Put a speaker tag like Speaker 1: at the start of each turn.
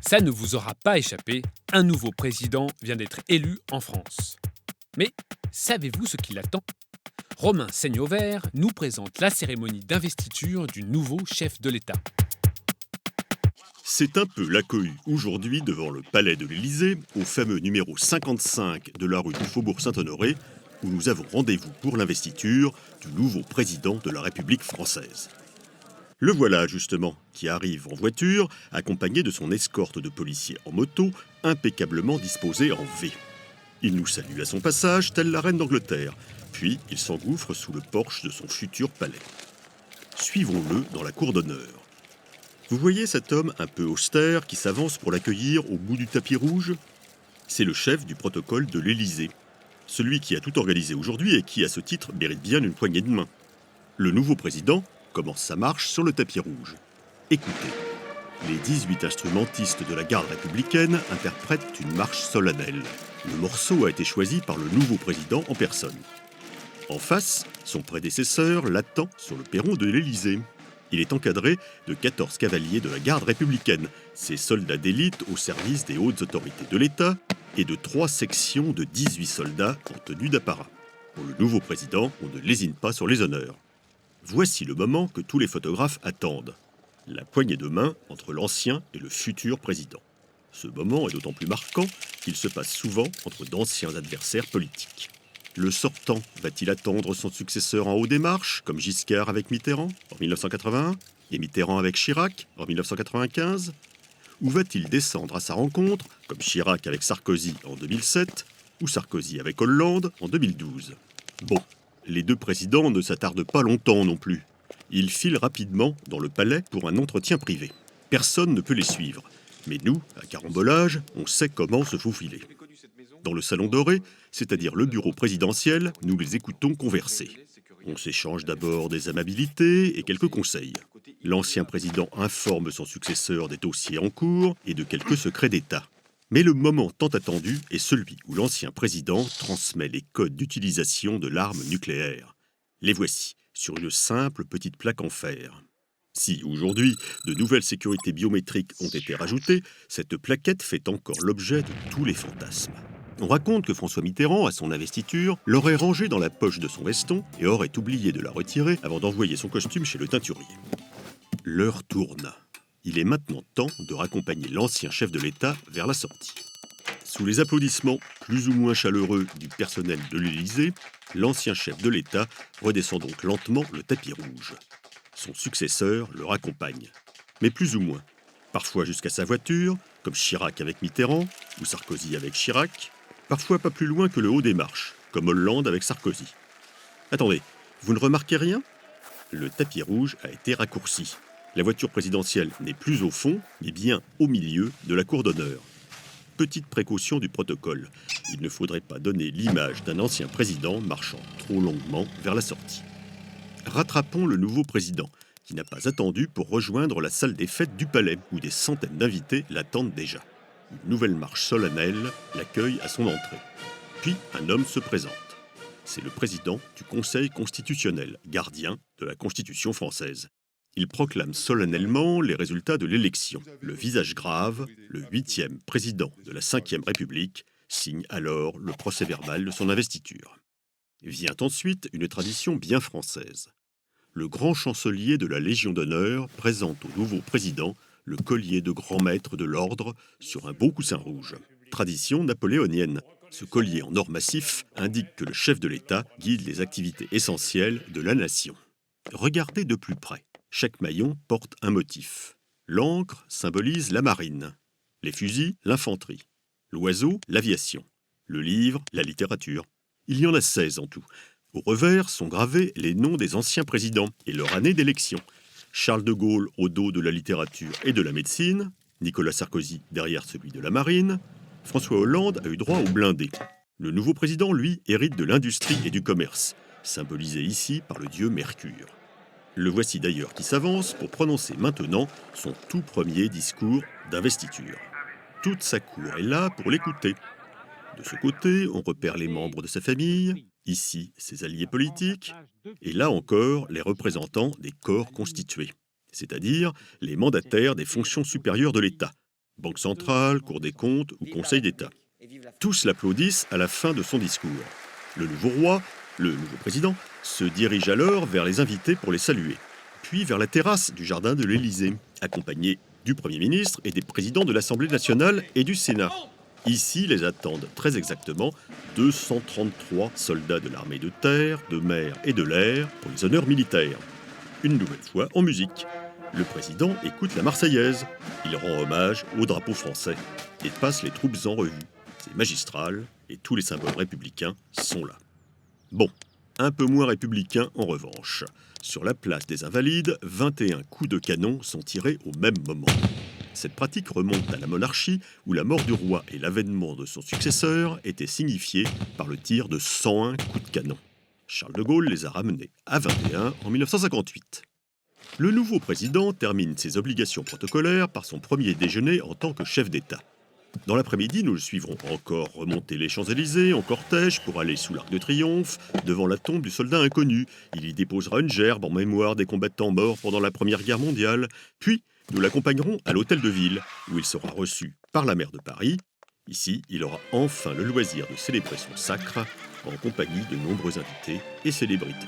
Speaker 1: Ça ne vous aura pas échappé, un nouveau président vient d'être élu en France. Mais savez-vous ce qui l'attend? Romain Seigne-Auvert nous présente la cérémonie d'investiture du nouveau chef de l'État.
Speaker 2: C'est un peu la cohue aujourd'hui devant le palais de l'Élysée, au fameux numéro 55 de la rue du Faubourg Saint-Honoré, où nous avons rendez-vous pour l'investiture du nouveau président de la République française. Le voilà justement, qui arrive en voiture, accompagné de son escorte de policiers en moto, impeccablement disposée en V. Il nous salue à son passage, telle la reine d'Angleterre, puis il s'engouffre sous le porche de son futur palais. Suivons-le dans la cour d'honneur. Vous voyez cet homme un peu austère qui s'avance pour l'accueillir au bout du tapis rouge? C'est le chef du protocole de l'Élysée. Celui qui a tout organisé aujourd'hui et qui, à ce titre, mérite bien une poignée de main. Le nouveau président commence sa marche sur le tapis rouge. Écoutez, les 18 instrumentistes de la garde républicaine interprètent une marche solennelle. Le morceau a été choisi par le nouveau président en personne. En face, son prédécesseur l'attend sur le perron de l'Élysée. Il est encadré de 14 cavaliers de la garde républicaine, ces soldats d'élite au service des hautes autorités de l'État, et de 3 sections de 18 soldats en tenue d'apparat. Pour le nouveau président, on ne lésine pas sur les honneurs. Voici le moment que tous les photographes attendent. La poignée de main entre l'ancien et le futur président. Ce moment est d'autant plus marquant qu'il se passe souvent entre d'anciens adversaires politiques. Le sortant va-t-il attendre son successeur en haut des marches, comme Giscard avec Mitterrand en 1981 et Mitterrand avec Chirac en 1995? Ou va-t-il descendre à sa rencontre, comme Chirac avec Sarkozy en 2007 ou Sarkozy avec Hollande en 2012? Bon, les deux présidents ne s'attardent pas longtemps non plus. Ils filent rapidement dans le palais pour un entretien privé. Personne ne peut les suivre. Mais nous, à Carambolage, on sait comment se faufiler. Dans le salon doré, c'est-à-dire le bureau présidentiel, nous les écoutons converser. On s'échange d'abord des amabilités et quelques conseils. L'ancien président informe son successeur des dossiers en cours et de quelques secrets d'État. Mais le moment tant attendu est celui où l'ancien président transmet les codes d'utilisation de l'arme nucléaire. Les voici, sur une simple petite plaque en fer. Si, aujourd'hui, de nouvelles sécurités biométriques ont été rajoutées, cette plaquette fait encore l'objet de tous les fantasmes. On raconte que François Mitterrand, à son investiture, l'aurait rangée dans la poche de son veston et aurait oublié de la retirer avant d'envoyer son costume chez le teinturier. L'heure tourne. Il est maintenant temps de raccompagner l'ancien chef de l'État vers la sortie. Sous les applaudissements plus ou moins chaleureux du personnel de l'Élysée, l'ancien chef de l'État redescend donc lentement le tapis rouge. Son successeur le raccompagne, mais plus ou moins. Parfois jusqu'à sa voiture, comme Chirac avec Mitterrand ou Sarkozy avec Chirac. Parfois pas plus loin que le haut des marches, comme Hollande avec Sarkozy. Attendez, vous ne remarquez rien? Le tapis rouge a été raccourci. La voiture présidentielle n'est plus au fond, mais bien au milieu de la cour d'honneur. Petite précaution du protocole, il ne faudrait pas donner l'image d'un ancien président marchant trop longuement vers la sortie. Rattrapons le nouveau président, qui n'a pas attendu pour rejoindre la salle des fêtes du palais, où des centaines d'invités l'attendent déjà. Une nouvelle marche solennelle l'accueille à son entrée. Puis un homme se présente. C'est le président du Conseil constitutionnel, gardien de la Constitution française. Il proclame solennellement les résultats de l'élection. Le visage grave, le 8e président de la 5e République signe alors le procès-verbal de son investiture. Vient ensuite une tradition bien française. Le grand chancelier de la Légion d'honneur présente au nouveau président le collier de grand maître de l'ordre sur un beau coussin rouge. Tradition napoléonienne. Ce collier en or massif indique que le chef de l'État guide les activités essentielles de la nation. Regardez de plus près. Chaque maillon porte un motif. L'encre symbolise la marine. Les fusils, l'infanterie. L'oiseau, l'aviation. Le livre, la littérature. Il y en a 16 en tout. Au revers sont gravés les noms des anciens présidents et leur année d'élection. Charles de Gaulle au dos de la littérature et de la médecine, Nicolas Sarkozy derrière celui de la marine, François Hollande a eu droit au blindé. Le nouveau président, lui, hérite de l'industrie et du commerce, symbolisé ici par le dieu Mercure. Le voici d'ailleurs qui s'avance pour prononcer maintenant son tout premier discours d'investiture. Toute sa cour est là pour l'écouter. De ce côté, on repère les membres de sa famille, ici ses alliés politiques, et là encore les représentants des corps constitués, c'est-à-dire les mandataires des fonctions supérieures de l'État, Banque centrale, Cour des comptes ou Conseil d'État. Tous l'applaudissent à la fin de son discours. Le nouveau roi, le nouveau président, se dirige alors vers les invités pour les saluer, puis vers la terrasse du jardin de l'Élysée, accompagné du Premier ministre et des présidents de l'Assemblée nationale et du Sénat. Ici les attendent très exactement 233 soldats de l'armée de terre, de mer et de l'air pour les honneurs militaires. Une nouvelle fois en musique. Le président écoute la Marseillaise. Il rend hommage au drapeau français et passe les troupes en revue. C'est magistral et tous les symboles républicains sont là. Bon, un peu moins républicain en revanche. Sur la place des Invalides, 21 coups de canon sont tirés au même moment. Cette pratique remonte à la monarchie où la mort du roi et l'avènement de son successeur étaient signifiés par le tir de 101 coups de canon. Charles de Gaulle les a ramenés à 21 en 1958. Le nouveau président termine ses obligations protocolaires par son premier déjeuner en tant que chef d'État. Dans l'après-midi, nous le suivrons encore remonter les Champs-Élysées en cortège pour aller sous l'Arc de Triomphe, devant la tombe du soldat inconnu. Il y déposera une gerbe en mémoire des combattants morts pendant la Première Guerre mondiale. Puis, nous l'accompagnerons à l'Hôtel de Ville, où il sera reçu par la maire de Paris. Ici, il aura enfin le loisir de célébrer son sacre en compagnie de nombreux invités et célébrités.